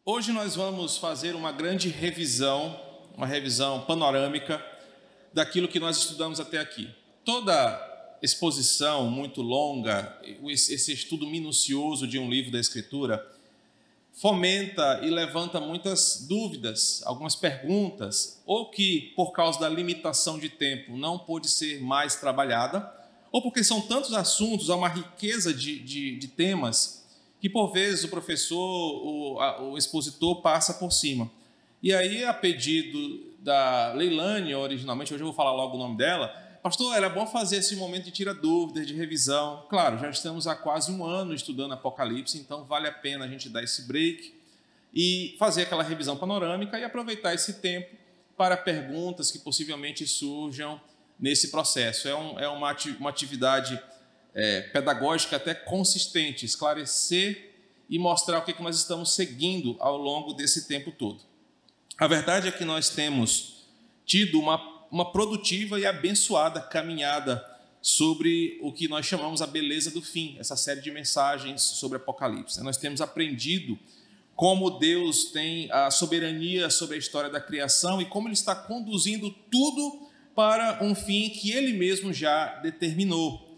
Hoje nós vamos fazer uma grande revisão, uma revisão panorâmica daquilo que nós estudamos até aqui. Toda exposição muito longa, esse estudo minucioso de um livro da Escritura, fomenta e levanta muitas dúvidas, algumas perguntas, ou que por causa da limitação de tempo não pôde ser mais trabalhada, ou porque são tantos assuntos, há uma riqueza de temas, que por vezes o professor, o expositor passa por cima. E aí, a pedido da Leilane, originalmente, hoje eu vou falar logo o nome dela, pastor, era bom fazer esse momento de tira dúvidas, de revisão. Claro, já estamos há quase um ano estudando Apocalipse, então vale a pena a gente dar esse break e fazer aquela revisão panorâmica e aproveitar esse tempo para perguntas que possivelmente surjam nesse processo. É uma atividade pedagógica até consistente, esclarecer e mostrar o que nós estamos seguindo ao longo desse tempo todo. A verdade é que nós temos tido uma produtiva e abençoada caminhada sobre o que nós chamamos a beleza do fim, essa série de mensagens sobre Apocalipse. Nós temos aprendido como Deus tem a soberania sobre a história da criação e como Ele está conduzindo tudo para um fim que Ele mesmo já determinou.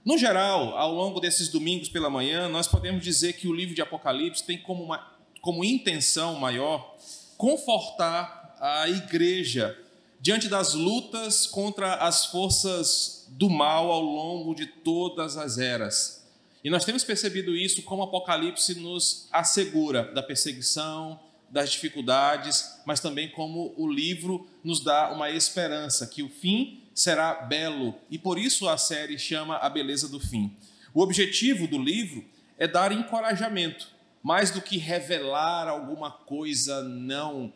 No geral, ao longo desses domingos pela manhã, nós podemos dizer que o livro de Apocalipse tem como intenção maior confortar a igreja diante das lutas contra as forças do mal ao longo de todas as eras. E nós temos percebido isso como o Apocalipse nos assegura da perseguição, das dificuldades, mas também como o livro nos dá uma esperança, que o fim será belo, e por isso a série chama A Beleza do Fim. O objetivo do livro é dar encorajamento, mais do que revelar alguma coisa não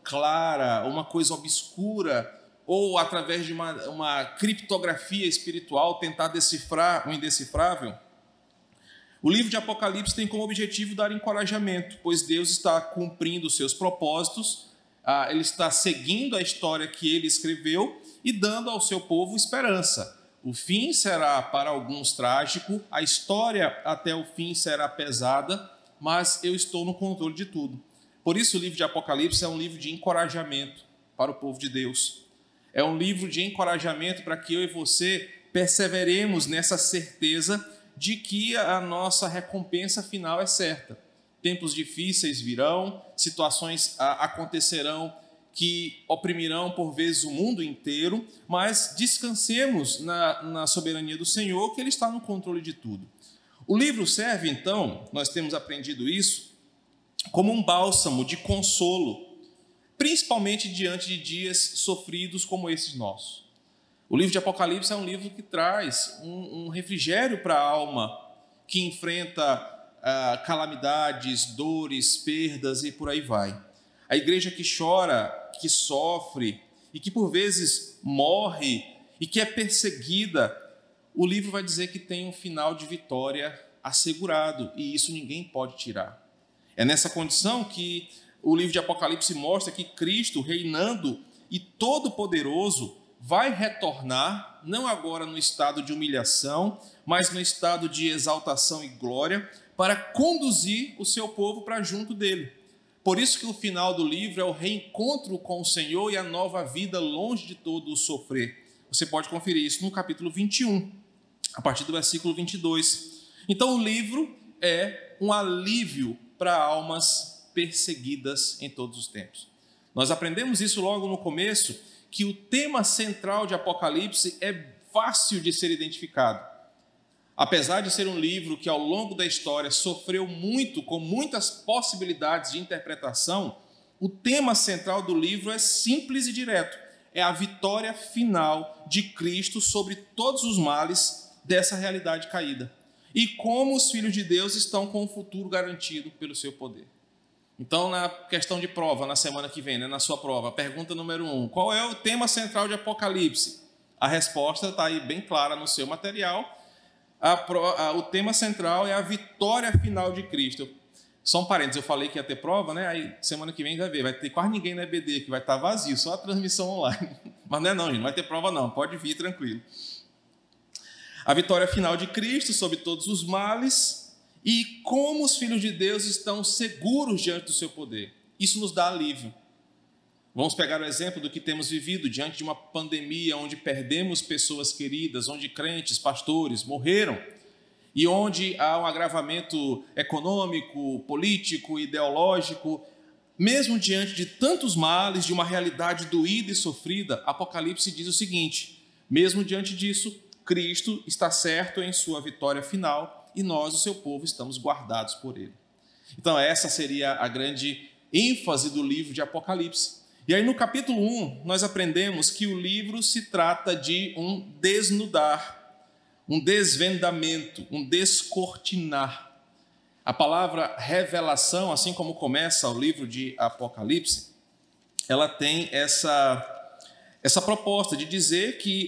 clara, uma coisa obscura, ou através de uma criptografia espiritual tentar decifrar o indecifrável. O livro de Apocalipse tem como objetivo dar encorajamento, pois Deus está cumprindo os seus propósitos, Ele está seguindo a história que Ele escreveu e dando ao seu povo esperança. O fim será para alguns trágico, a história até o fim será pesada, mas eu estou no controle de tudo. Por isso o livro de Apocalipse é um livro de encorajamento para o povo de Deus. É um livro de encorajamento para que eu e você perseveremos nessa certeza de que a nossa recompensa final é certa. Tempos difíceis virão, situações acontecerão que oprimirão por vezes o mundo inteiro, mas descansemos na soberania do Senhor, que Ele está no controle de tudo. O livro serve, então, nós temos aprendido isso, como um bálsamo de consolo, principalmente diante de dias sofridos como esses nossos. O livro de Apocalipse é um livro que traz um refrigério para a alma que enfrenta calamidades, dores, perdas e por aí vai. A igreja que chora, que sofre e que por vezes morre e que é perseguida, o livro vai dizer que tem um final de vitória assegurado e isso ninguém pode tirar. É nessa condição que o livro de Apocalipse mostra que Cristo, reinando e todo-poderoso, vai retornar, não agora no estado de humilhação, mas no estado de exaltação e glória, para conduzir o seu povo para junto dele. Por isso que o final do livro é o reencontro com o Senhor e a nova vida longe de todo o sofrer. Você pode conferir isso no capítulo 21, a partir do versículo 22. Então o livro é um alívio para almas perseguidas em todos os tempos. Nós aprendemos isso logo no começo, que o tema central de Apocalipse é fácil de ser identificado. Apesar de ser um livro que ao longo da história sofreu muito, com muitas possibilidades de interpretação, o tema central do livro é simples e direto. É a vitória final de Cristo sobre todos os males dessa realidade caída. E como os filhos de Deus estão com o futuro garantido pelo seu poder. Então, na questão de prova, na semana que vem, na sua prova, pergunta número 1, qual é o tema central de Apocalipse? A resposta está aí bem clara no seu material. O tema central é a vitória final de Cristo. Só um parênteses, eu falei que ia ter prova, né? Aí semana que vem vai ver, vai ter quase ninguém na EBD, que vai estar vazio, só a transmissão online. Mas não é não, gente, não vai ter prova não, pode vir tranquilo. A vitória final de Cristo sobre todos os males e como os filhos de Deus estão seguros diante do seu poder. Isso nos dá alívio. Vamos pegar o exemplo do que temos vivido diante de uma pandemia onde perdemos pessoas queridas, onde crentes, pastores morreram e onde há um agravamento econômico, político, ideológico. Mesmo diante de tantos males, de uma realidade doída e sofrida, Apocalipse diz o seguinte: mesmo diante disso, Cristo está certo em sua vitória final e nós, o seu povo, estamos guardados por ele. Então essa seria a grande ênfase do livro de Apocalipse. E aí no capítulo 1, nós aprendemos que o livro se trata de um desnudar, um desvendamento, um descortinar. A palavra revelação, assim como começa o livro de Apocalipse, ela tem essa proposta de dizer que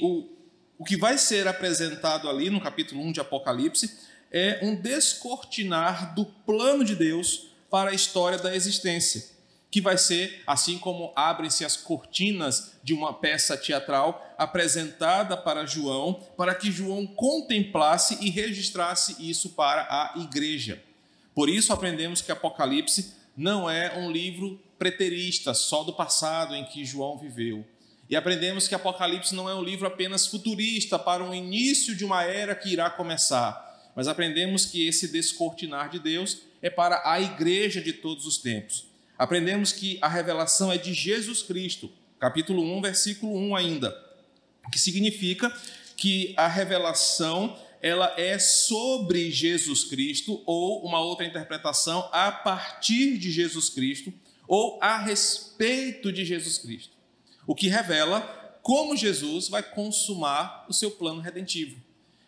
o que vai ser apresentado ali no capítulo 1 de Apocalipse é um descortinar do plano de Deus para a história da existência, que vai ser, assim como abrem-se as cortinas de uma peça teatral apresentada para João, para que João contemplasse e registrasse isso para a igreja. Por isso aprendemos que Apocalipse não é um livro preterista, só do passado em que João viveu. E aprendemos que Apocalipse não é um livro apenas futurista, para o início de uma era que irá começar. Mas aprendemos que esse descortinar de Deus é para a igreja de todos os tempos. Aprendemos que a revelação é de Jesus Cristo, capítulo 1, versículo 1 ainda, o que significa que a revelação ela é sobre Jesus Cristo, ou uma outra interpretação, a partir de Jesus Cristo, ou a respeito de Jesus Cristo, o que revela como Jesus vai consumar o seu plano redentivo.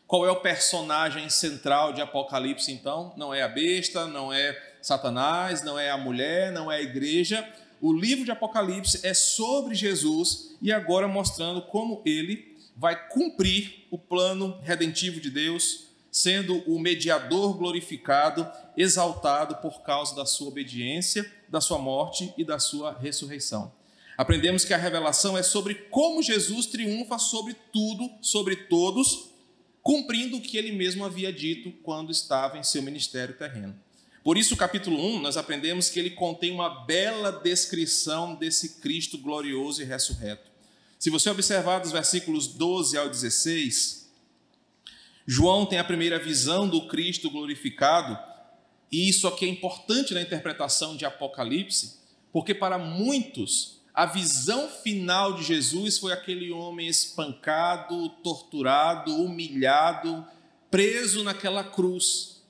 Qual é o personagem central de Apocalipse, então? Não é a besta, não é Satanás, não é a mulher, não é a igreja. O livro de Apocalipse é sobre Jesus e agora mostrando como ele vai cumprir o plano redentivo de Deus, sendo o mediador glorificado, exaltado por causa da sua obediência, da sua morte e da sua ressurreição. Aprendemos que a revelação é sobre como Jesus triunfa sobre tudo, sobre todos, cumprindo o que ele mesmo havia dito quando estava em seu ministério terreno. Por isso, o capítulo 1, nós aprendemos que ele contém uma bela descrição desse Cristo glorioso e ressurreto. Se você observar dos versículos 12 ao 16, João tem a primeira visão do Cristo glorificado, e isso aqui é importante na interpretação de Apocalipse, porque para muitos a visão final de Jesus foi aquele homem espancado, torturado, humilhado, preso naquela cruz.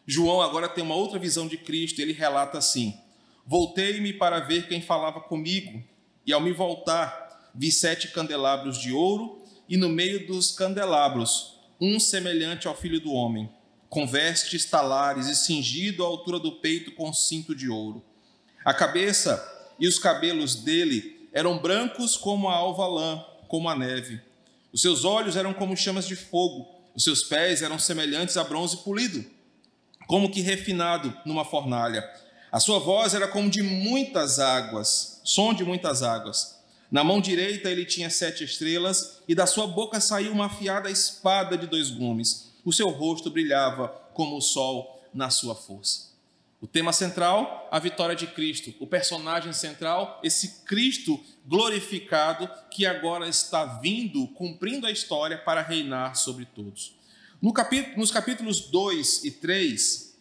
João agora tem uma outra visão de Cristo, ele relata assim: voltei-me para ver quem falava comigo, e ao me voltar, vi 7 candelabros de ouro, e no meio dos candelabros, um semelhante ao Filho do Homem, com vestes talares e cingido à altura do peito com cinto de ouro. A cabeça e os cabelos dele eram brancos como a alva lã, como a neve. Os seus olhos eram como chamas de fogo, os seus pés eram semelhantes a bronze polido, como que refinado numa fornalha. A sua voz era como de muitas águas, som de muitas águas. Na mão direita ele tinha 7 estrelas, e da sua boca saiu uma afiada espada de 2 gumes. O seu rosto brilhava como o sol na sua força. O tema central, a vitória de Cristo. O personagem central, esse Cristo glorificado que agora está vindo, cumprindo a história para reinar sobre todos. Nos capítulos 2 e 3,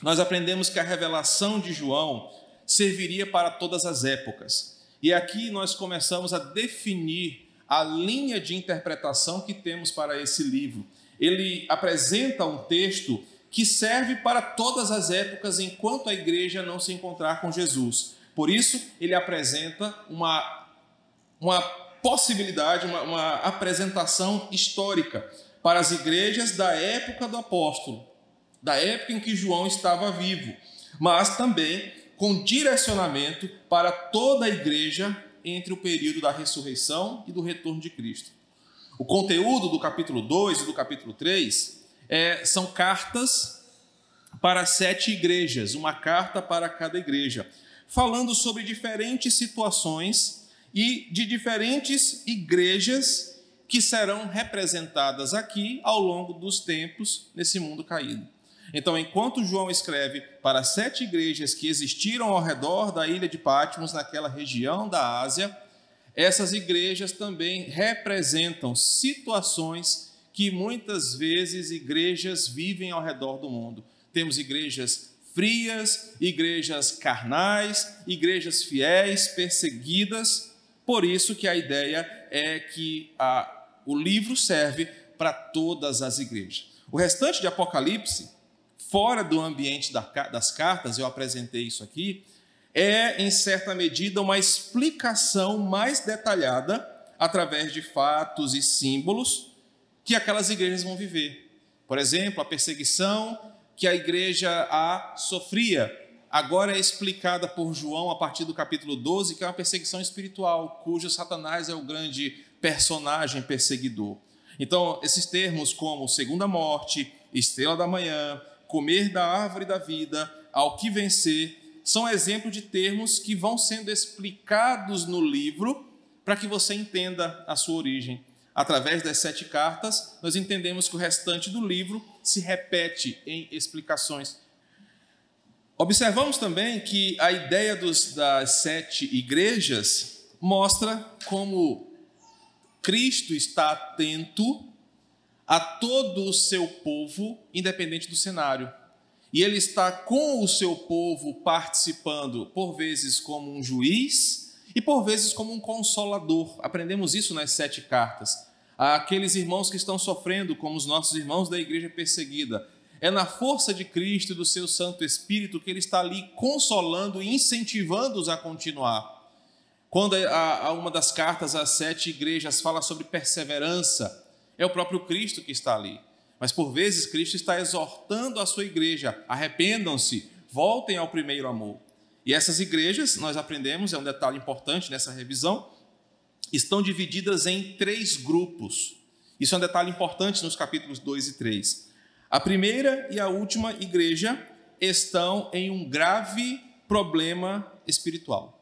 nós aprendemos que a revelação de João serviria para todas as épocas. E aqui nós começamos a definir a linha de interpretação que temos para esse livro. Ele apresenta um texto que serve para todas as épocas enquanto a igreja não se encontrar com Jesus. Por isso, ele apresenta uma possibilidade, uma apresentação histórica para as igrejas da época do apóstolo, da época em que João estava vivo, mas também com direcionamento para toda a igreja entre o período da ressurreição e do retorno de Cristo. O conteúdo do capítulo 2 e do capítulo 3 são cartas para 7 igrejas, uma carta para cada igreja, falando sobre diferentes situações e de diferentes igrejas que serão representadas aqui ao longo dos tempos nesse mundo caído. Então, enquanto João escreve para 7 igrejas que existiram ao redor da ilha de Patmos, naquela região da Ásia, essas igrejas também representam situações que muitas vezes igrejas vivem ao redor do mundo. Temos igrejas frias, igrejas carnais, igrejas fiéis, perseguidas. Por isso que a ideia é que o livro serve para todas as igrejas. O restante de Apocalipse, fora do ambiente das cartas, eu apresentei isso aqui, é, em certa medida, uma explicação mais detalhada, através de fatos e símbolos, que aquelas igrejas vão viver. Por exemplo, a perseguição que a igreja sofria, agora é explicada por João a partir do capítulo 12, que é uma perseguição espiritual, cujo Satanás é o grande personagem perseguidor. Então, esses termos como segunda morte, estrela da manhã, comer da árvore da vida, ao que vencer, são exemplos de termos que vão sendo explicados no livro para que você entenda a sua origem. Através das 7 cartas, nós entendemos que o restante do livro se repete em explicações. Observamos também que a ideia das 7 igrejas mostra como Cristo está atento a todo o seu povo, independente do cenário. E ele está com o seu povo participando, por vezes como um juiz e por vezes como um consolador. Aprendemos isso nas 7 cartas. Aqueles irmãos que estão sofrendo, como os nossos irmãos da igreja perseguida, é na força de Cristo e do seu Santo Espírito que ele está ali consolando e incentivando-os a continuar. Quando uma das cartas às 7 igrejas fala sobre perseverança, é o próprio Cristo que está ali. Mas, por vezes, Cristo está exortando a sua igreja: arrependam-se, voltem ao primeiro amor. E essas igrejas, nós aprendemos, é um detalhe importante nessa revisão, estão divididas em 3 grupos. Isso é um detalhe importante nos capítulos 2 e 3. A primeira e a última igreja estão em um grave problema espiritual.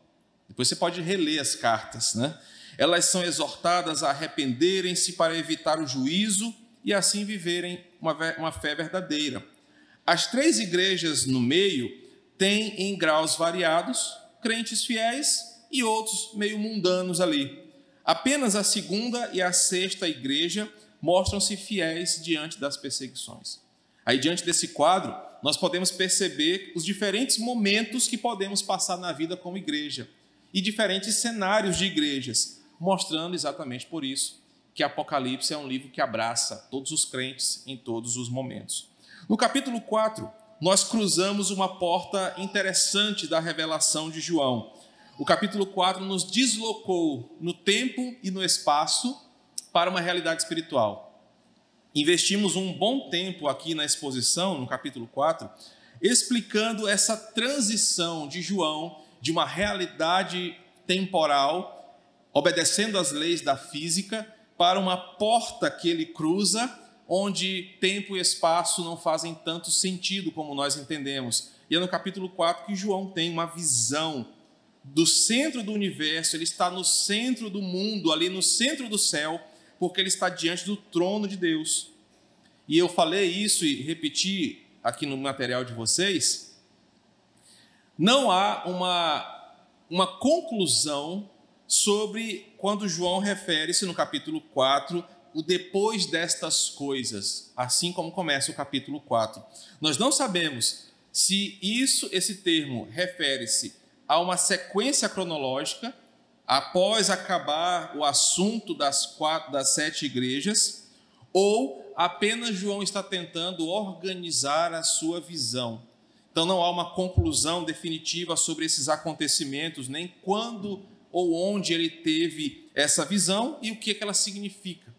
Depois você pode reler as cartas, né? Elas são exortadas a arrependerem-se para evitar o juízo e assim viverem uma fé verdadeira. As 3 igrejas no meio têm, em graus variados, crentes fiéis e outros meio mundanos ali. Apenas a 2ª e a 6ª igreja mostram-se fiéis diante das perseguições. Aí, diante desse quadro, nós podemos perceber os diferentes momentos que podemos passar na vida como igreja e diferentes cenários de igrejas, mostrando exatamente por isso que Apocalipse é um livro que abraça todos os crentes em todos os momentos. No capítulo 4, nós cruzamos uma porta interessante da revelação de João. O capítulo 4 nos deslocou no tempo e no espaço para uma realidade espiritual. Investimos um bom tempo aqui na exposição, no capítulo 4, explicando essa transição de João de uma realidade temporal, obedecendo às leis da física, para uma porta que ele cruza, onde tempo e espaço não fazem tanto sentido como nós entendemos. E é no capítulo 4 que João tem uma visão do centro do universo, ele está no centro do mundo, ali no centro do céu, porque ele está diante do trono de Deus. E eu falei isso e repeti aqui no material de vocês, não há uma conclusão sobre quando João refere-se no capítulo 4, o depois destas coisas, assim como começa o capítulo 4. Nós não sabemos se esse termo refere-se a uma sequência cronológica, após acabar o assunto das 7 igrejas, ou apenas João está tentando organizar a sua visão. Então não há uma conclusão definitiva sobre esses acontecimentos, nem quando ou onde ele teve essa visão e o que ela significa.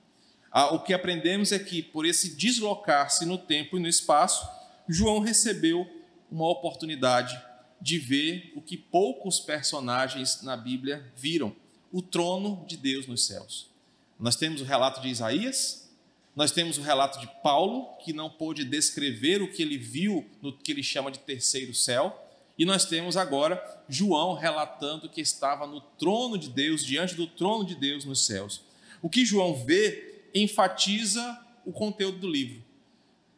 O que aprendemos é que, por esse deslocar-se no tempo e no espaço, João recebeu uma oportunidade de ver o que poucos personagens na Bíblia viram: o trono de Deus nos céus. Nós temos o relato de Isaías, nós temos o relato de Paulo, que não pôde descrever o que ele viu no que ele chama de terceiro céu, e nós temos agora João relatando que estava no trono de Deus, diante do trono de Deus nos céus. O que João vê enfatiza o conteúdo do livro.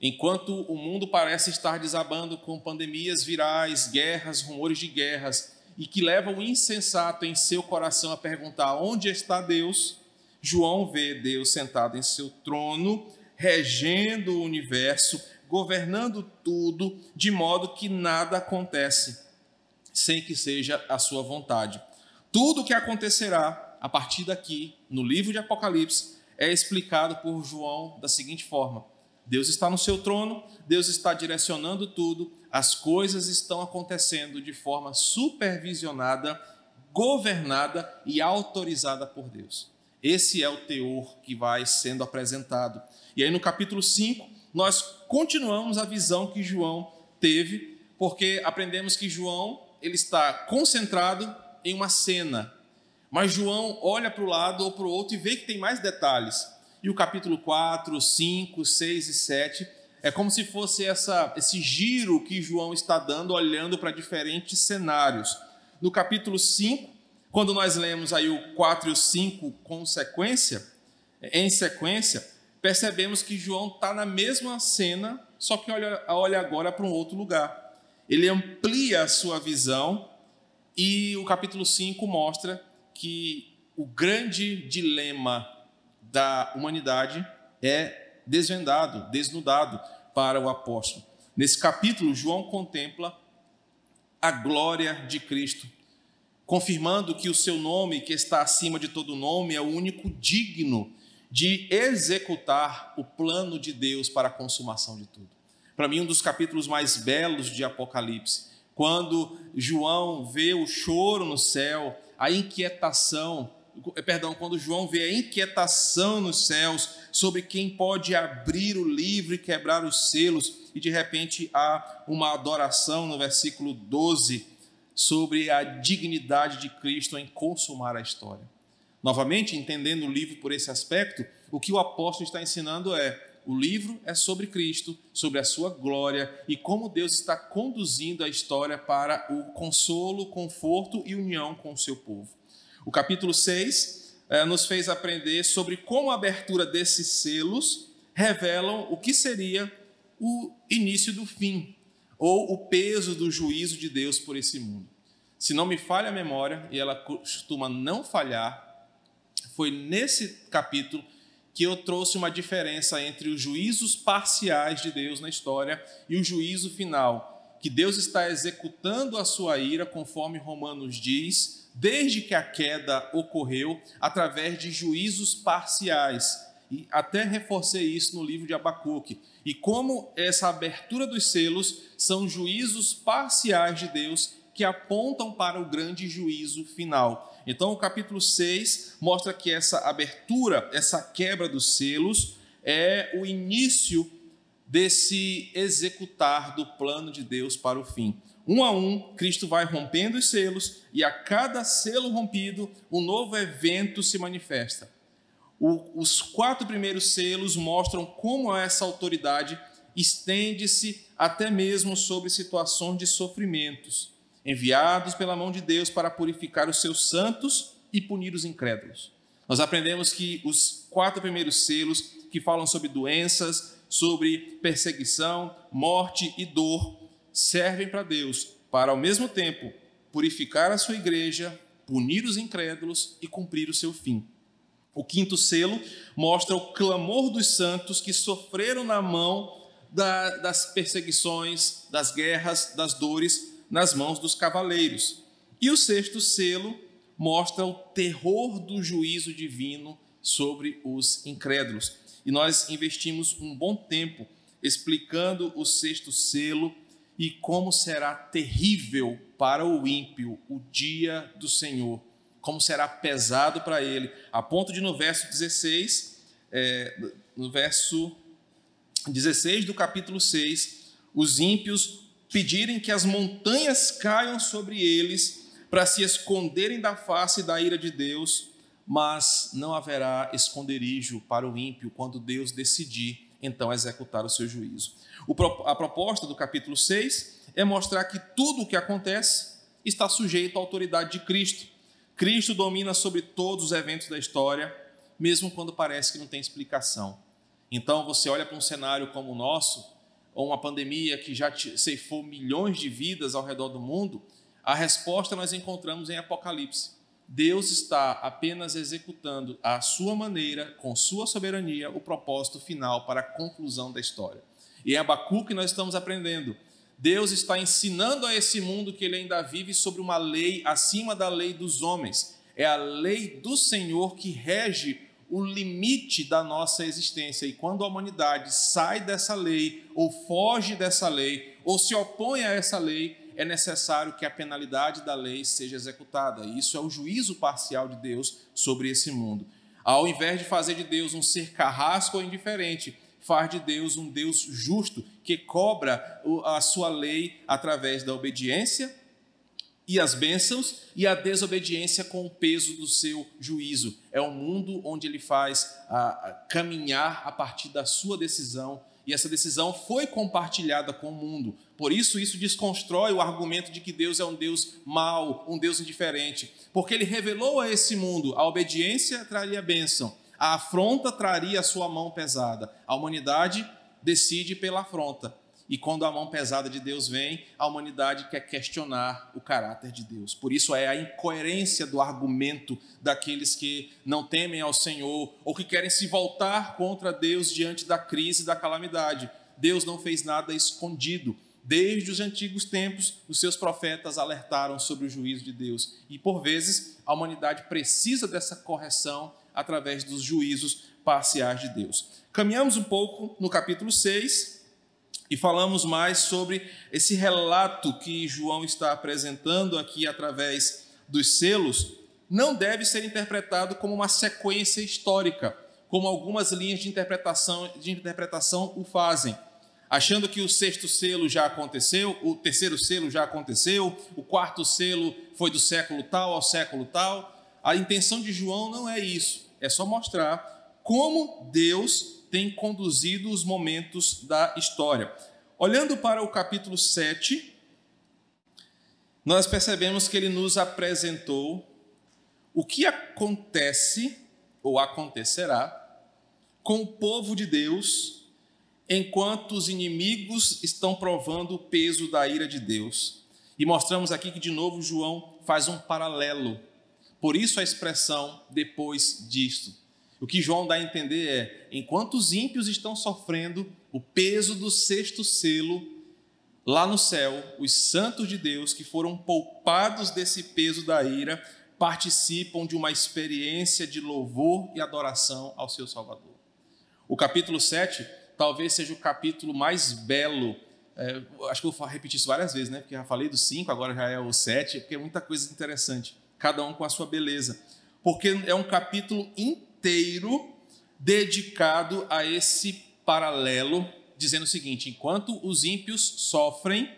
Enquanto o mundo parece estar desabando com pandemias virais, guerras, rumores de guerras, e que levam o insensato em seu coração a perguntar onde está Deus, João vê Deus sentado em seu trono, regendo o universo, governando tudo, de modo que nada acontece sem que seja a sua vontade. Tudo o que acontecerá a partir daqui, no livro de Apocalipse, é explicado por João da seguinte forma: Deus está no seu trono, Deus está direcionando tudo, as coisas estão acontecendo de forma supervisionada, governada e autorizada por Deus. Esse é o teor que vai sendo apresentado. E aí no capítulo 5, nós continuamos a visão que João teve, porque aprendemos que João ele está concentrado em uma cena, mas João olha para o lado ou para o outro e vê que tem mais detalhes. E o capítulo 4, 5, 6 e 7 é como se fosse esse giro que João está dando, olhando para diferentes cenários. No capítulo 5, quando nós lemos aí o 4 e o 5 em sequência, percebemos que João está na mesma cena, só que olha agora para um outro lugar. Ele amplia a sua visão e o capítulo 5 mostra que o grande dilema da humanidade é desnudado para o apóstolo. Nesse capítulo, João contempla a glória de Cristo, confirmando que o seu nome, que está acima de todo nome, é o único digno de executar o plano de Deus para a consumação de tudo. Para mim, um dos capítulos mais belos de Apocalipse, quando João vê o choro no céu, quando João vê a inquietação nos céus sobre quem pode abrir o livro e quebrar os selos, e de repente há uma adoração no versículo 12 sobre a dignidade de Cristo em consumar a história. Novamente, entendendo o livro por esse aspecto, o que o apóstolo está ensinando o livro é sobre Cristo, sobre a sua glória e como Deus está conduzindo a história para o consolo, conforto e união com o seu povo. O capítulo 6 nos fez aprender sobre como a abertura desses selos revelam o que seria o início do fim, ou o peso do juízo de Deus por esse mundo. Se não me falha a memória, e ela costuma não falhar, foi nesse capítulo que eu trouxe uma diferença entre os juízos parciais de Deus na história e o juízo final, que Deus está executando a sua ira, conforme Romanos diz, desde que a queda ocorreu, através de juízos parciais. E até reforcei isso no livro de Abacuque. E como essa abertura dos selos são juízos parciais de Deus que apontam para o grande juízo final. Então, o capítulo 6 mostra que essa abertura, essa quebra dos selos, é o início desse executar do plano de Deus para o fim. Um a um, Cristo vai rompendo os selos e a cada selo rompido, um novo evento se manifesta. Os 4 primeiros selos mostram como essa autoridade estende-se até mesmo sobre situações de sofrimentos, enviados pela mão de Deus para purificar os seus santos e punir os incrédulos. Nós aprendemos que os 4 primeiros selos, que falam sobre doenças, sobre perseguição, morte e dor, servem para Deus, para ao mesmo tempo purificar a sua igreja, punir os incrédulos e cumprir o seu fim. O 5º selo mostra o clamor dos santos que sofreram na mão das perseguições, das guerras, das dores, nas mãos dos cavaleiros. E o 6º selo mostra o terror do juízo divino sobre os incrédulos. E nós investimos um bom tempo explicando o 6º selo e como será terrível para o ímpio o dia do Senhor, como será pesado para ele, a ponto de no verso 16 do capítulo 6, os ímpios pedirem que as montanhas caiam sobre eles para se esconderem da face da ira de Deus, mas não haverá esconderijo para o ímpio quando Deus decidir, então, executar o seu juízo. A proposta do capítulo 6 é mostrar que tudo o que acontece está sujeito à autoridade de Cristo. Cristo domina sobre todos os eventos da história, mesmo quando parece que não tem explicação. Então, você olha para um cenário como o nosso ou uma pandemia que já ceifou milhões de vidas ao redor do mundo, a resposta nós encontramos em Apocalipse. Deus está apenas executando à sua maneira, com sua soberania, o propósito final para a conclusão da história. E em Abacuque nós estamos aprendendo. Deus está ensinando a esse mundo que ele ainda vive sobre uma lei acima da lei dos homens. É a lei do Senhor que rege o limite da nossa existência. E quando a humanidade sai dessa lei, ou foge dessa lei, ou se opõe a essa lei, é necessário que a penalidade da lei seja executada. E isso é o juízo parcial de Deus sobre esse mundo. Ao invés de fazer de Deus um ser carrasco ou indiferente, faz de Deus um Deus justo, que cobra a sua lei através da obediência e as bênçãos, e a desobediência com o peso do seu juízo. É um mundo onde ele faz caminhar a partir da sua decisão, e essa decisão foi compartilhada com o mundo. Por isso desconstrói o argumento de que Deus é um Deus mau, um Deus indiferente, porque ele revelou a esse mundo: a obediência traria bênção, a afronta traria a sua mão pesada. A humanidade decide pela afronta. E quando a mão pesada de Deus vem, a humanidade quer questionar o caráter de Deus. Por isso é a incoerência do argumento daqueles que não temem ao Senhor ou que querem se voltar contra Deus diante da crise e da calamidade. Deus não fez nada escondido. Desde os antigos tempos, os seus profetas alertaram sobre o juízo de Deus. E, por vezes, a humanidade precisa dessa correção através dos juízos parciais de Deus. Caminhamos um pouco no capítulo 6 e falamos mais sobre esse relato que João está apresentando aqui através dos selos. Não deve ser interpretado como uma sequência histórica, como algumas linhas de interpretação o fazem, achando que o sexto selo já aconteceu, o terceiro selo já aconteceu, o quarto selo foi do século tal ao século tal. A intenção de João não é isso, é só mostrar como Deus tem conduzido os momentos da história. Olhando para o capítulo 7, nós percebemos que ele nos apresentou o que acontece ou acontecerá com o povo de Deus enquanto os inimigos estão provando o peso da ira de Deus. E mostramos aqui que, de novo, João faz um paralelo. Por isso a expressão depois disto. O que João dá a entender é: enquanto os ímpios estão sofrendo o peso do sexto selo, lá no céu, os santos de Deus, que foram poupados desse peso da ira, participam de uma experiência de louvor e adoração ao seu Salvador. O capítulo 7 talvez seja o capítulo mais belo. Acho que eu vou repetir isso várias vezes, né? Porque já falei do 5, agora já é o 7, porque é muita coisa interessante, cada um com a sua beleza. Porque é um capítulo inteiro dedicado a esse paralelo, dizendo o seguinte: enquanto os ímpios sofrem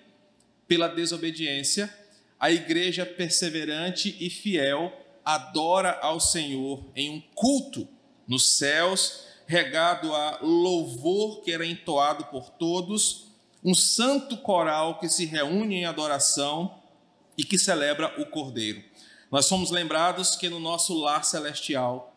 pela desobediência, a igreja perseverante e fiel adora ao Senhor em um culto nos céus, regado a louvor que era entoado por todos, um santo coral que se reúne em adoração e que celebra o Cordeiro. Nós somos lembrados que no nosso lar celestial,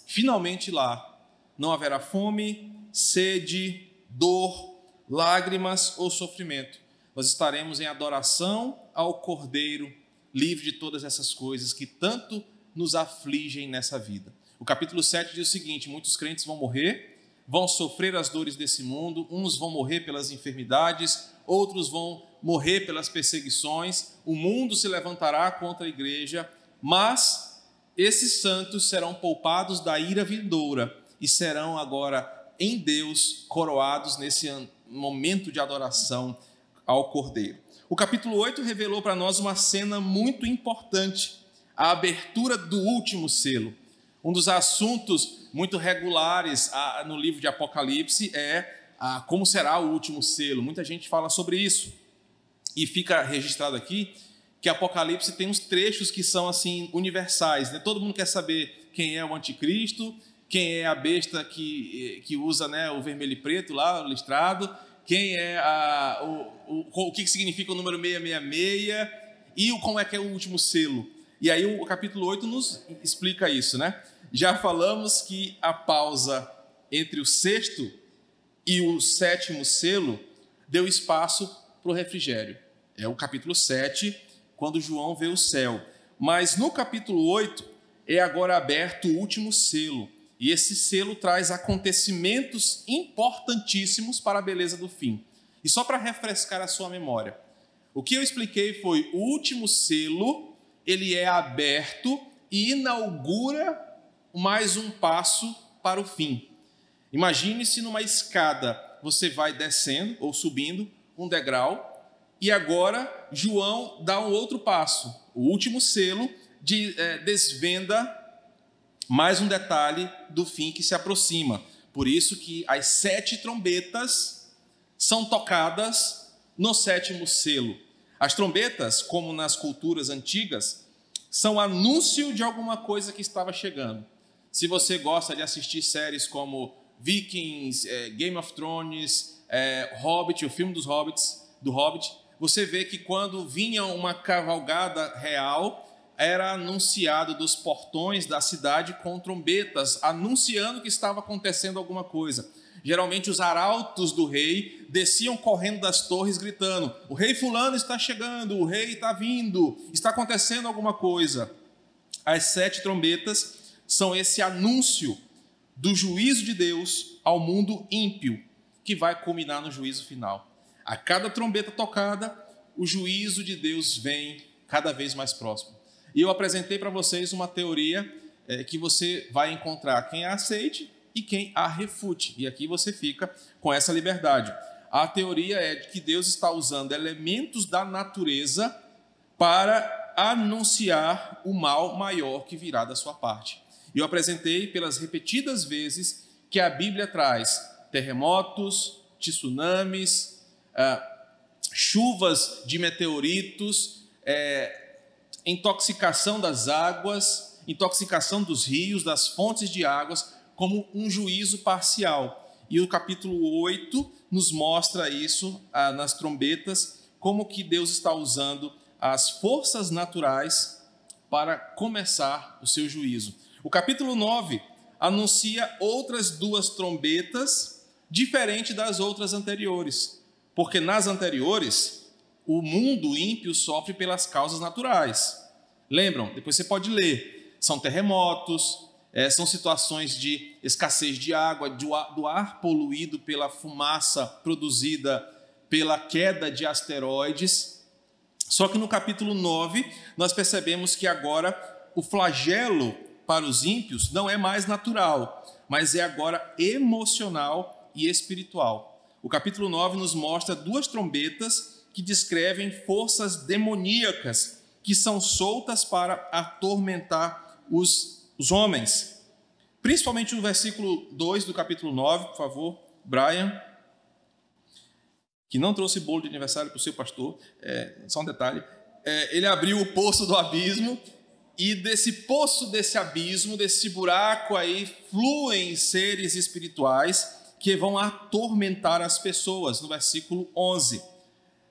finalmente lá, não haverá fome, sede, dor, lágrimas ou sofrimento. Nós estaremos em adoração ao Cordeiro, livre de todas essas coisas que tanto nos afligem nessa vida. O capítulo 7 diz o seguinte: muitos crentes vão morrer, vão sofrer as dores desse mundo, uns vão morrer pelas enfermidades, outros vão morrer pelas perseguições, o mundo se levantará contra a igreja, mas esses santos serão poupados da ira vindoura e serão agora em Deus coroados nesse momento de adoração ao Cordeiro. O capítulo 8 revelou para nós uma cena muito importante, a abertura do último selo. Um dos assuntos muito regulares no livro de Apocalipse é como será o último selo. Muita gente fala sobre isso. E fica registrado aqui que Apocalipse tem uns trechos que são assim universais, né? Todo mundo quer saber quem é o anticristo, quem é a besta que usa, né, o vermelho e preto lá, o listrado, quem é o que significa o número 666 e como é que é o último selo. E aí o capítulo 8 nos explica isso, né? Já falamos que a pausa entre o sexto e o sétimo selo deu espaço para o refrigério. É o capítulo 7, quando João vê o céu. Mas no capítulo 8, é agora aberto o último selo. E esse selo traz acontecimentos importantíssimos para a beleza do fim. E só para refrescar a sua memória, o que eu expliquei foi: o último selo, ele é aberto e inaugura mais um passo para o fim. Imagine-se numa escada, você vai descendo ou subindo um degrau, e agora João dá um outro passo. O último selo desvenda mais um detalhe do fim que se aproxima. Por isso que as 7 trombetas são tocadas no 7º selo. As trombetas, como nas culturas antigas, são anúncio de alguma coisa que estava chegando. Se você gosta de assistir séries como Vikings, Game of Thrones, Hobbit, o filme do Hobbit, você vê que quando vinha uma cavalgada real, era anunciado dos portões da cidade com trombetas, anunciando que estava acontecendo alguma coisa. Geralmente os arautos do rei desciam correndo das torres gritando: o rei fulano está chegando, o rei está vindo, está acontecendo alguma coisa. As 7 trombetas são esse anúncio do juízo de Deus ao mundo ímpio, que vai culminar no juízo final. A cada trombeta tocada, o juízo de Deus vem cada vez mais próximo. E eu apresentei para vocês uma teoria que você vai encontrar quem a aceite e quem a refute. E aqui você fica com essa liberdade. A teoria é de que Deus está usando elementos da natureza para anunciar o mal maior que virá da sua parte. E eu apresentei pelas repetidas vezes que a Bíblia traz terremotos, tsunamis, chuvas de meteoritos, intoxicação das águas, intoxicação dos rios, das fontes de águas, como um juízo parcial. E o capítulo 8 nos mostra isso nas trombetas, como que Deus está usando as forças naturais para começar o seu juízo. O capítulo 9 anuncia outras 2 trombetas, diferente das outras anteriores, porque nas anteriores o mundo ímpio sofre pelas causas naturais. Lembram? Depois você pode ler. São terremotos, são situações de escassez de água, do ar poluído pela fumaça produzida pela queda de asteroides. Só que no capítulo 9, nós percebemos que agora o flagelo para os ímpios não é mais natural, mas é agora emocional e espiritual. O capítulo 9 nos mostra 2 trombetas que descrevem forças demoníacas que são soltas para atormentar os homens. Principalmente no versículo 2 do capítulo 9, por favor, Brian, que não trouxe bolo de aniversário para o seu pastor, só um detalhe, ele abriu o poço do abismo, e desse poço, desse abismo, desse buraco aí, fluem seres espirituais que vão atormentar as pessoas, no versículo 11.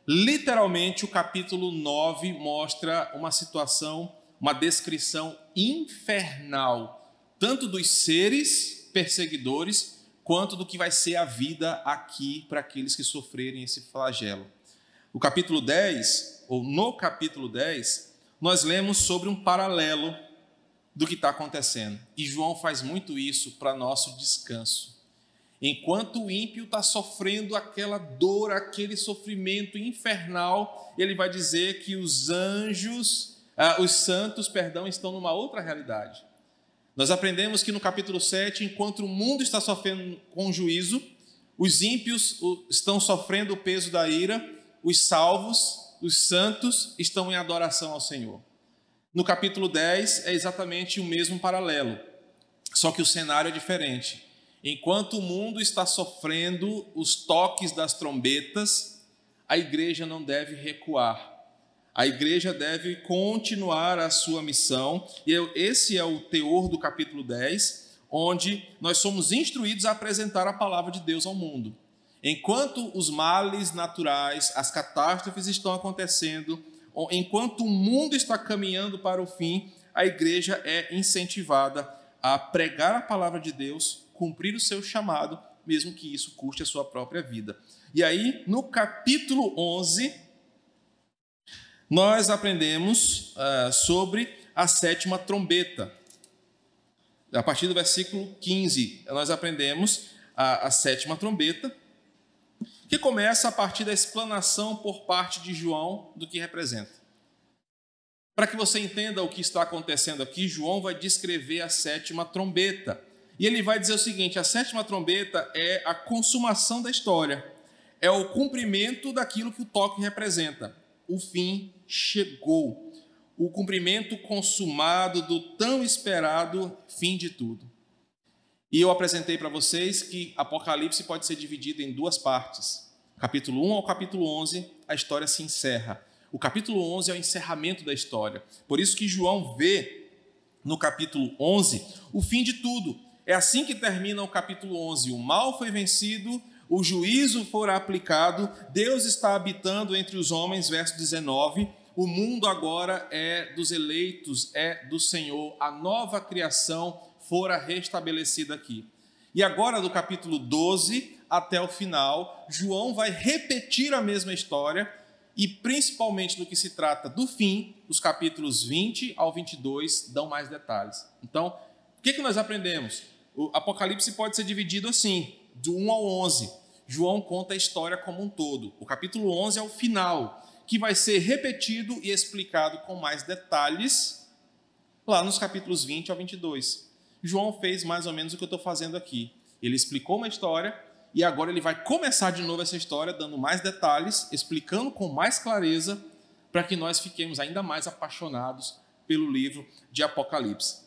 Literalmente, o capítulo 9 mostra uma situação, uma descrição infernal, tanto dos seres perseguidores, quanto do que vai ser a vida aqui para aqueles que sofrerem esse flagelo. No capítulo 10, nós lemos sobre um paralelo do que está acontecendo. E João faz muito isso para nosso descanso. Enquanto o ímpio está sofrendo aquela dor, aquele sofrimento infernal, ele vai dizer que os santos, estão numa outra realidade. Nós aprendemos que no capítulo 7, enquanto o mundo está sofrendo com juízo, os ímpios estão sofrendo o peso da ira, os salvos, os santos, estão em adoração ao Senhor. No capítulo 10 é exatamente o mesmo paralelo, só que o cenário é diferente. Enquanto o mundo está sofrendo os toques das trombetas, a igreja não deve recuar. A igreja deve continuar a sua missão. E esse é o teor do capítulo 10, onde nós somos instruídos a apresentar a palavra de Deus ao mundo. Enquanto os males naturais, as catástrofes estão acontecendo, enquanto o mundo está caminhando para o fim, a igreja é incentivada a pregar a palavra de Deus, cumprir o seu chamado, mesmo que isso custe a sua própria vida. E aí, no capítulo 11, nós aprendemos sobre a sétima trombeta. A partir do versículo 15, nós aprendemos a sétima trombeta, que começa a partir da explanação por parte de João do que representa. Para que você entenda o que está acontecendo aqui, João vai descrever a sétima trombeta. E ele vai dizer o seguinte: a sétima trombeta é a consumação da história, é o cumprimento daquilo que o toque representa. O fim chegou, o cumprimento consumado do tão esperado fim de tudo. E eu apresentei para vocês que Apocalipse pode ser dividido em duas partes. Capítulo 1 ao capítulo 11, a história se encerra. O capítulo 11 é o encerramento da história. Por isso que João vê no capítulo 11 o fim de tudo. É assim que termina o capítulo 11. O mal foi vencido, o juízo foi aplicado, Deus está habitando entre os homens, verso 19. O mundo agora é dos eleitos, é do Senhor. A nova criação fora restabelecida aqui. E agora, do capítulo 12 até o final, João vai repetir a mesma história e, principalmente no que se trata do fim, os capítulos 20 ao 22 dão mais detalhes. Então, o que nós aprendemos? O Apocalipse pode ser dividido assim, do 1 ao 11. João conta a história como um todo. O capítulo 11 é o final, que vai ser repetido e explicado com mais detalhes lá nos capítulos 20 ao 22. João fez mais ou menos o que eu estou fazendo aqui. Ele explicou uma história e agora ele vai começar de novo essa história, dando mais detalhes, explicando com mais clareza, para que nós fiquemos ainda mais apaixonados pelo livro de Apocalipse.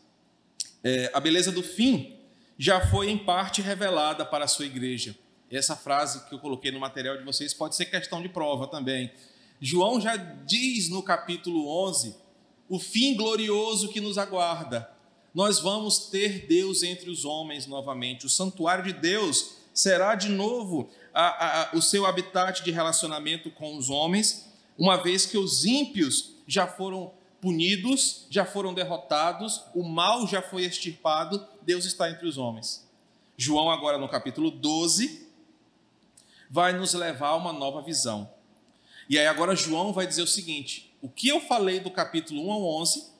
A beleza do fim já foi em parte revelada para a sua igreja. Essa frase que eu coloquei no material de vocês pode ser questão de prova também. João já diz no capítulo 11 o fim glorioso que nos aguarda. Nós vamos ter Deus entre os homens novamente. O santuário de Deus será de novo o seu habitat de relacionamento com os homens, uma vez que os ímpios já foram punidos, já foram derrotados, o mal já foi extirpado, Deus está entre os homens. João, agora no capítulo 12, vai nos levar a uma nova visão. E aí agora João vai dizer o seguinte: o que eu falei do capítulo 1 ao 11,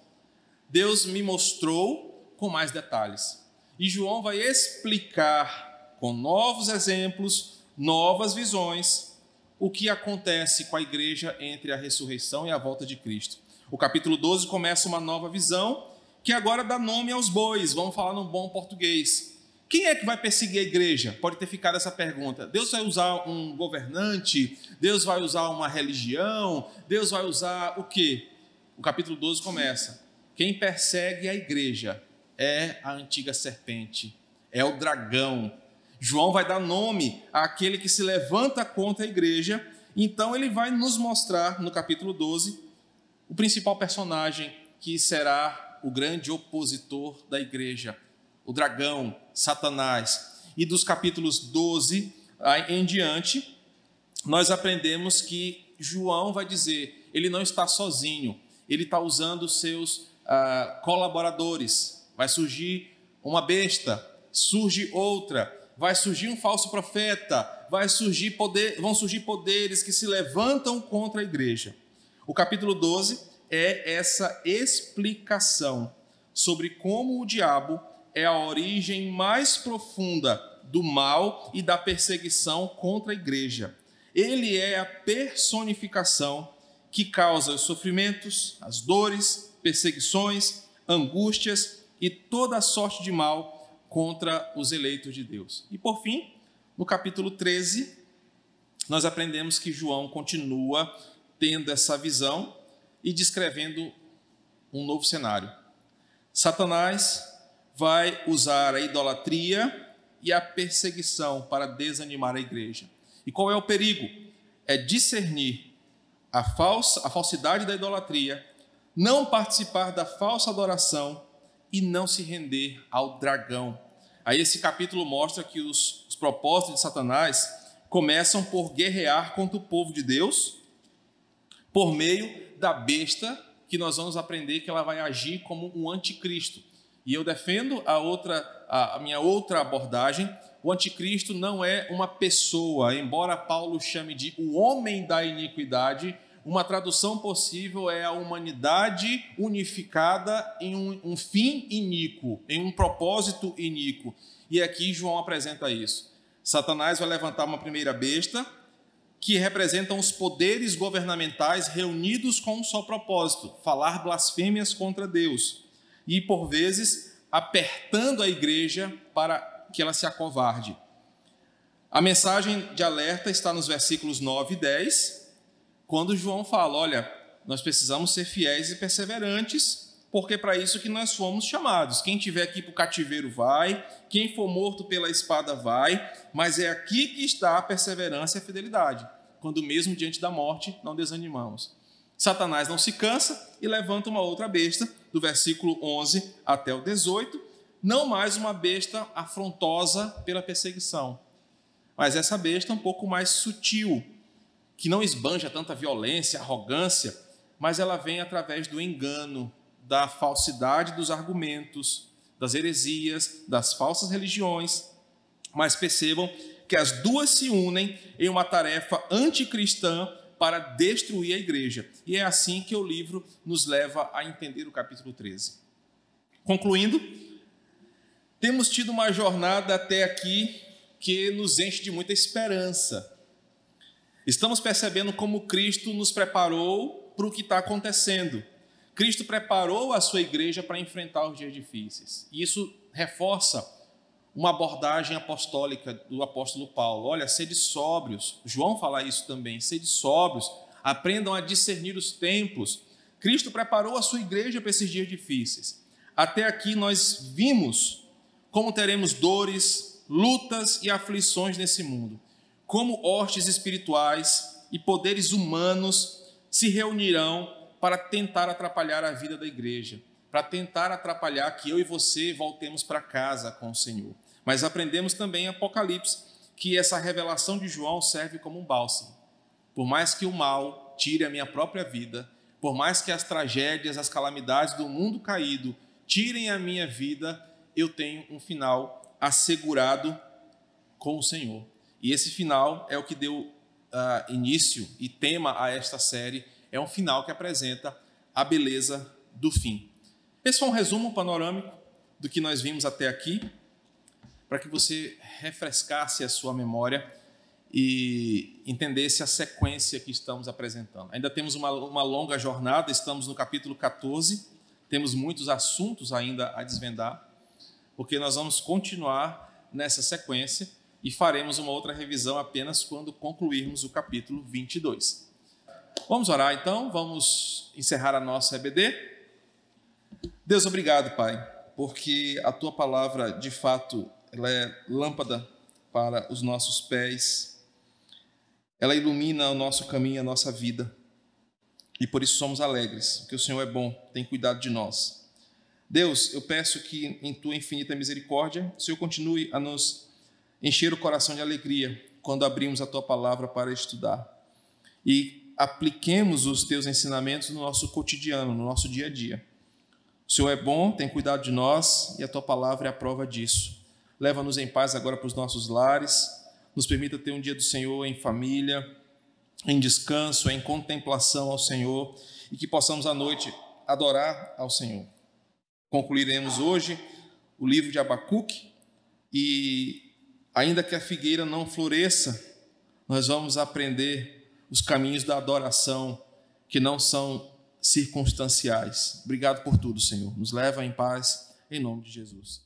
Deus me mostrou com mais detalhes. E João vai explicar com novos exemplos, novas visões, o que acontece com a igreja entre a ressurreição e a volta de Cristo. O capítulo 12 começa uma nova visão, que agora dá nome aos bois, vamos falar num bom português. Quem é que vai perseguir a igreja? Pode ter ficado essa pergunta. Deus vai usar um governante? Deus vai usar uma religião? Deus vai usar o quê? O capítulo 12 começa: quem persegue a igreja é a antiga serpente, é o dragão. João vai dar nome àquele que se levanta contra a igreja. Então ele vai nos mostrar no capítulo 12 o principal personagem que será o grande opositor da igreja, o dragão, Satanás. E dos capítulos 12 em diante, nós aprendemos que João vai dizer, ele não está sozinho, ele está usando os seus colaboradores. Vai surgir uma besta, surge outra, vai surgir um falso profeta, vão surgir poderes que se levantam contra a igreja. O capítulo 12 é essa explicação sobre como o diabo é a origem mais profunda do mal e da perseguição contra a igreja. Ele é a personificação que causa os sofrimentos, as dores, perseguições, angústias e toda a sorte de mal contra os eleitos de Deus. E por fim, no capítulo 13, nós aprendemos que João continua tendo essa visão e descrevendo um novo cenário. Satanás vai usar a idolatria e a perseguição para desanimar a igreja. E qual é o perigo? É discernir a falsidade da idolatria, não participar da falsa adoração e não se render ao dragão. Aí esse capítulo mostra que os propósitos de Satanás começam por guerrear contra o povo de Deus por meio da besta, que nós vamos aprender que ela vai agir como um anticristo. E eu defendo a outra a minha outra abordagem, o anticristo não é uma pessoa, embora Paulo chame de o homem da iniquidade. Uma tradução possível é a humanidade unificada em um fim iníquo, em um propósito iníquo. E aqui João apresenta isso. Satanás vai levantar uma primeira besta, que representam os poderes governamentais reunidos com um só propósito: falar blasfêmias contra Deus. E, por vezes, apertando a igreja para que ela se acovarde. A mensagem de alerta está nos versículos 9 e 10, quando João fala: olha, nós precisamos ser fiéis e perseverantes, porque é para isso que nós fomos chamados. Quem estiver aqui para o cativeiro vai, quem for morto pela espada vai, mas é aqui que está a perseverança e a fidelidade, quando mesmo diante da morte não desanimamos. Satanás não se cansa e levanta uma outra besta, do versículo 11 até o 18, não mais uma besta afrontosa pela perseguição, mas essa besta um pouco mais sutil, que não esbanja tanta violência, arrogância, mas ela vem através do engano, da falsidade dos argumentos, das heresias, das falsas religiões. Mas percebam que as duas se unem em uma tarefa anticristã para destruir a igreja. E é assim que o livro nos leva a entender o capítulo 13. Concluindo, temos tido uma jornada até aqui que nos enche de muita esperança. Estamos percebendo como Cristo nos preparou para o que está acontecendo. Cristo preparou a sua igreja para enfrentar os dias difíceis. E isso reforça uma abordagem apostólica do apóstolo Paulo. Olha, sede sóbrios. João fala isso também. Sede sóbrios. Aprendam a discernir os tempos. Cristo preparou a sua igreja para esses dias difíceis. Até aqui nós vimos como teremos dores, lutas e aflições nesse mundo. Como hostes espirituais e poderes humanos se reunirão para tentar atrapalhar a vida da igreja, para tentar atrapalhar que eu e você voltemos para casa com o Senhor. Mas aprendemos também em Apocalipse que essa revelação de João serve como um bálsamo. Por mais que o mal tire a minha própria vida, por mais que as tragédias, as calamidades do mundo caído tirem a minha vida, eu tenho um final assegurado com o Senhor. E esse final é o que deu início e tema a esta série. É um final que apresenta a beleza do fim. Esse foi um resumo panorâmico do que nós vimos até aqui, para que você refrescasse a sua memória e entendesse a sequência que estamos apresentando. Ainda temos uma longa jornada, estamos no capítulo 14, temos muitos assuntos ainda a desvendar, porque nós vamos continuar nessa sequência e faremos uma outra revisão apenas quando concluirmos o capítulo 22. Vamos orar então, vamos encerrar a nossa EBD. Deus, obrigado, Pai, porque a Tua palavra, de fato, ela é lâmpada para os nossos pés, ela ilumina o nosso caminho, a nossa vida, e por isso somos alegres, porque o Senhor é bom, tem cuidado de nós. Deus, eu peço que em Tua infinita misericórdia, o Senhor continue a nos encher o coração de alegria quando abrimos a Tua palavra para estudar, e apliquemos os Teus ensinamentos no nosso cotidiano, no nosso dia a dia. O Senhor é bom, tem cuidado de nós e a Tua palavra é a prova disso. Leva-nos em paz agora para os nossos lares, nos permita ter um dia do Senhor em família, em descanso, em contemplação ao Senhor e que possamos à noite adorar ao Senhor. Concluiremos hoje o livro de Abacuque e, ainda que a figueira não floresça, nós vamos aprender os caminhos da adoração que não são circunstanciais. Obrigado por tudo, Senhor. Nos leva em paz, em nome de Jesus.